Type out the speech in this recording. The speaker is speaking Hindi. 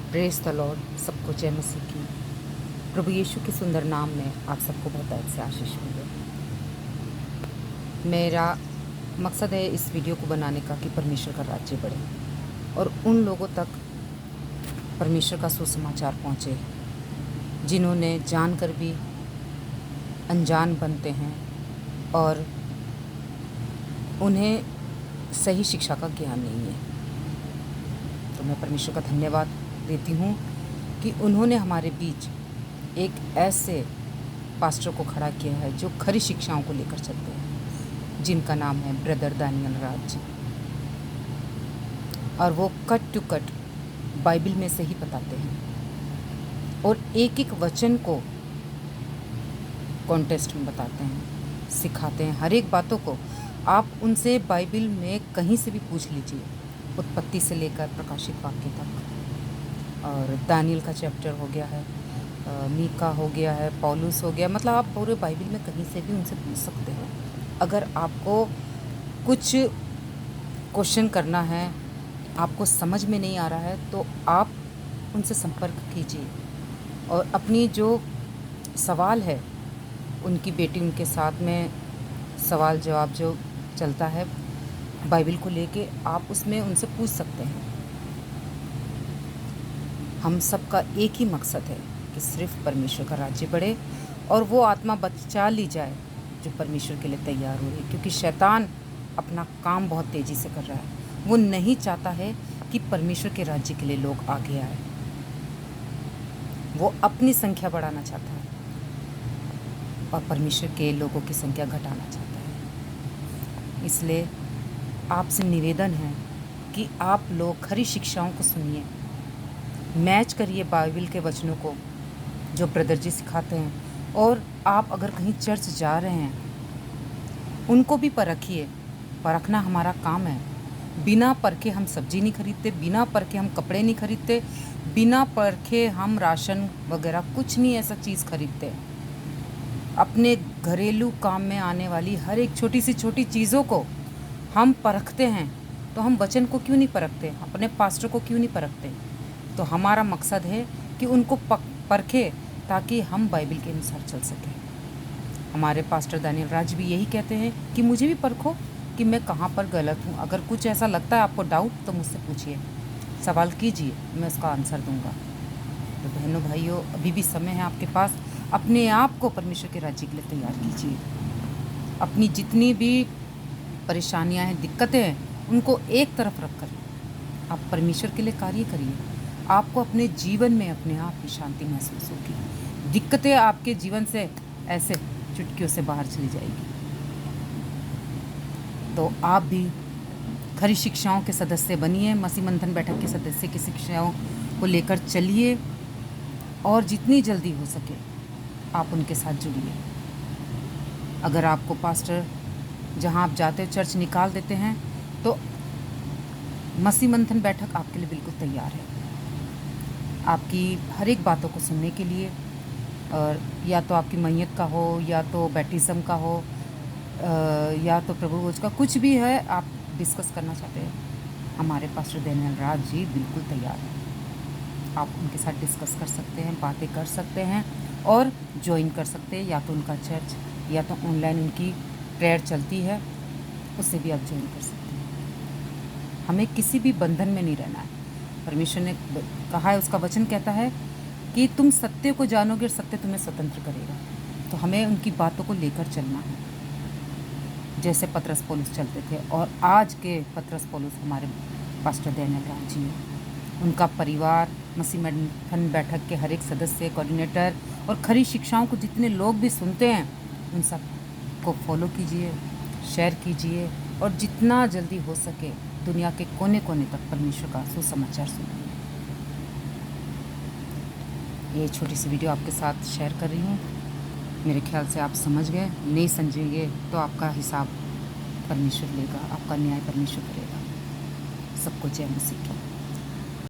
Praise the Lord. सबको जय मसीह की। प्रभु यीशु के सुंदर नाम में आप सबको बहुत से आशीष मिले। मेरा मकसद है इस वीडियो को बनाने का कि परमेश्वर का राज्य बढ़े और उन लोगों तक परमेश्वर का सुसमाचार पहुँचे जिन्होंने जानकर भी अनजान बनते हैं और उन्हें सही शिक्षा का ज्ञान नहीं है। तो मैं परमेश्वर का धन्यवाद देती हूँ कि उन्होंने हमारे बीच एक ऐसे पास्टर को खड़ा किया है जो खरी शिक्षाओं को लेकर चलते हैं, जिनका नाम है ब्रदर दानियल राज जी। और वो कट टू कट बाइबल में से ही बताते हैं और एक एक वचन को कॉन्टेस्ट में बताते हैं, सिखाते हैं। हर एक बातों को आप उनसे बाइबल में कहीं से भी पूछ लीजिए, उत्पत्ति से लेकर प्रकाशित वाक्य तक। और दानियल का चैप्टर हो गया है, मीका हो गया है, पौलुस हो गया, मतलब आप पूरे बाइबल में कहीं से भी उनसे पूछ सकते हैं। अगर आपको कुछ क्वेश्चन करना है, आपको समझ में नहीं आ रहा है, तो आप उनसे संपर्क कीजिए और अपनी जो सवाल है, उनकी बेटी उनके साथ में सवाल जवाब जो चलता है बाइबल को लेके, आप उसमें उनसे पूछ सकते हैं। हम सबका एक ही मकसद है कि सिर्फ परमेश्वर का राज्य बढ़े और वो आत्मा बचा ली जाए जो परमेश्वर के लिए तैयार हो रही है, क्योंकि शैतान अपना काम बहुत तेज़ी से कर रहा है। वो नहीं चाहता है कि परमेश्वर के राज्य के लिए लोग आगे आए। वो अपनी संख्या बढ़ाना चाहता है और परमेश्वर के लोगों की संख्या घटाना चाहता है। इसलिए आपसे निवेदन है कि आप लोग खरी शिक्षाओं को सुनिए, मैच करिए बाइबल के वचनों को जो ब्रदर जी सिखाते हैं। और आप अगर कहीं चर्च जा रहे हैं, उनको भी परखिए। परखना हमारा काम है। बिना परखे हम सब्जी नहीं खरीदते, बिना परखे हम कपड़े नहीं खरीदते, बिना परखे हम राशन वगैरह कुछ नहीं ऐसा चीज़ खरीदते। अपने घरेलू काम में आने वाली हर एक छोटी सी छोटी चीज़ों को हम परखते हैं, तो हम वचन को क्यों नहीं परखते? अपने पास्टर को क्यों नहीं परखते? तो हमारा मकसद है कि उनको परखे ताकि हम बाइबल के अनुसार चल सकें। हमारे पास्टर दानियल राज भी यही कहते हैं कि मुझे भी परखो कि मैं कहाँ पर गलत हूँ। अगर कुछ ऐसा लगता है आपको डाउट, तो मुझसे पूछिए, सवाल कीजिए, मैं उसका आंसर दूँगा। तो बहनों भाइयों, अभी भी समय है आपके पास। अपने आप को परमेश्वर के राज्य के लिए तैयार कीजिए। अपनी जितनी भी परेशानियां हैं, दिक्कतें हैं, उनको एक तरफ रखकर आप परमेश्वर के लिए कार्य करिए। आपको अपने जीवन में अपने आप की शांति महसूस होगी। दिक्कतें आपके जीवन से ऐसे चुटकियों से बाहर चली जाएगी। तो आप भी खरी शिक्षाओं के सदस्य बनिए, मसीह मंथन बैठक के सदस्य की शिक्षाओं को लेकर चलिए और जितनी जल्दी हो सके आप उनके साथ जुड़िए। अगर आपको पास्टर जहां आप जाते हो चर्च निकाल देते हैं, तो मसीह मंथन बैठक आपके लिए बिल्कुल तैयार है, आपकी हर एक बातों को सुनने के लिए। और या तो आपकी मैयत का हो, या तो बैप्टिज्म का हो, या तो प्रभु भोज का, कुछ भी है आप डिस्कस करना चाहते हैं, हमारे पास्टर दानियल राज जी बिल्कुल तैयार हैं। आप उनके साथ डिस्कस कर सकते हैं, बातें कर सकते हैं और ज्वाइन कर सकते हैं, या तो उनका चर्च या तो ऑनलाइन उनकी प्रेयर चलती है, उससे भी आप ज्वाइन कर सकते हैं। हमें किसी भी बंधन में नहीं रहना है। परमेश्वर ने कहा है, उसका वचन कहता है कि तुम सत्य को जानोगे और सत्य तुम्हें स्वतंत्र करेगा। तो हमें उनकी बातों को लेकर चलना है, जैसे पतरस पौलुस चलते थे। और आज के पतरस पौलुस हमारे पास्टर दानियल राज जी हैं। उनका परिवार, मसीह मंथन बैठक के हर एक सदस्य, कोऑर्डिनेटर और खरी शिक्षाओं को जितने लोग भी सुनते हैं, उन सब को फॉलो कीजिए, शेयर कीजिए और जितना जल्दी हो सके दुनिया के कोने कोने तक परमेश्वर का सुसमाचार सुनिए। ये छोटी सी वीडियो आपके साथ शेयर कर रही हूँ। मेरे ख्याल से आप समझ गए, नहीं समझेंगे तो आपका हिसाब परमेश्वर लेगा, आपका न्याय परमेश्वर करेगा। सबको जय मसीह की।